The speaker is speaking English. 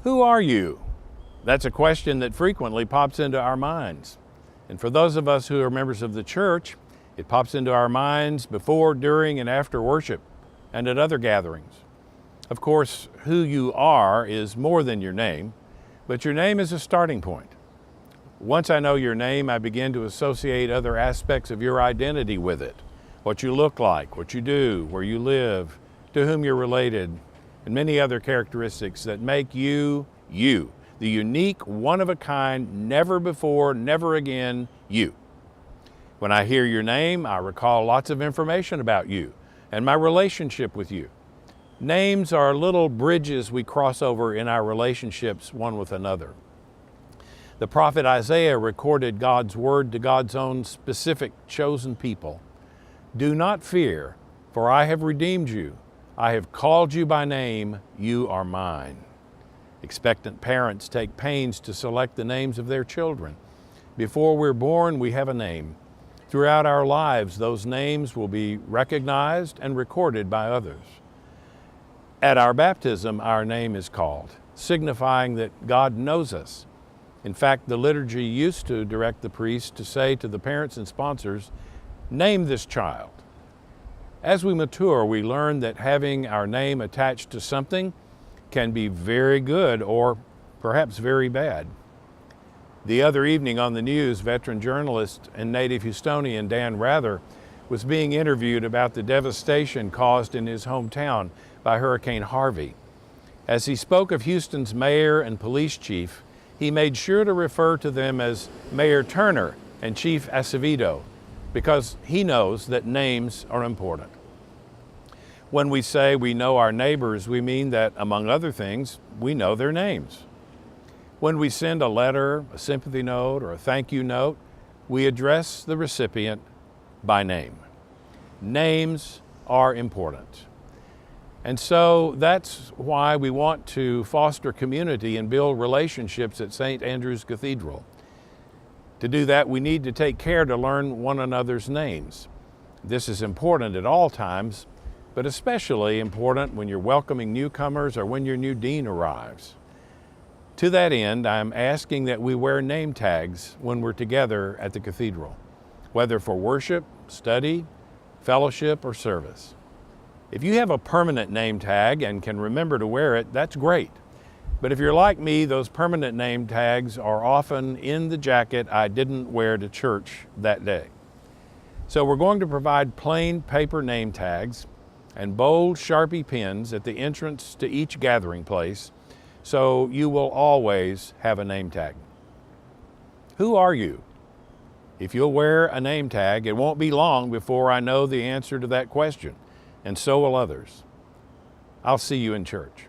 Who are you? That's a question that frequently pops into our minds. And for those of us who are members of the church, it pops into our minds before, during, and after worship and at other gatherings. Of course, who you are is more than your name, but your name is a starting point. Once I know your name, I begin to associate other aspects of your identity with it. What you look like, what you do, where you live, to whom you're related, and many other characteristics that make you, you, the unique, one-of-a-kind, never before, never again you. When I hear your name, I recall lots of information about you and my relationship with you. Names are little bridges we cross over in our relationships one with another. The prophet Isaiah recorded God's word to God's own specific chosen people. Do not fear, for I have redeemed you. I have called you by name, you are mine. Expectant parents take pains to select the names of their children. Before we're born, we have a name. Throughout our lives, those names will be recognized and recorded by others. At our baptism, our name is called, signifying that God knows us. In fact, the liturgy used to direct the priest to say to the parents and sponsors, "Name this child." As we mature, we learn that having our name attached to something can be very good or perhaps very bad. The other evening on the news, veteran journalist and native Houstonian Dan Rather was being interviewed about the devastation caused in his hometown by Hurricane Harvey. As he spoke of Houston's mayor and police chief, he made sure to refer to them as Mayor Turner and Chief Acevedo, because he knows that names are important. When we say we know our neighbors, we mean that, among other things, we know their names. When we send a letter, a sympathy note, or a thank you note, we address the recipient by name. Names are important. And so that's why we want to foster community and build relationships at St. Andrew's Cathedral. To do that, we need to take care to learn one another's names. This is important at all times, but especially important when you're welcoming newcomers or when your new dean arrives. To that end, I'm asking that we wear name tags when we're together at the cathedral, whether for worship, study, fellowship, or service. If you have a permanent name tag and can remember to wear it, that's great. But if you're like me, those permanent name tags are often in the jacket I didn't wear to church that day. So we're going to provide plain paper name tags and bold Sharpie pens at the entrance to each gathering place, so you will always have a name tag. Who are you? If you'll wear a name tag, it won't be long before I know the answer to that question, and so will others. I'll see you in church.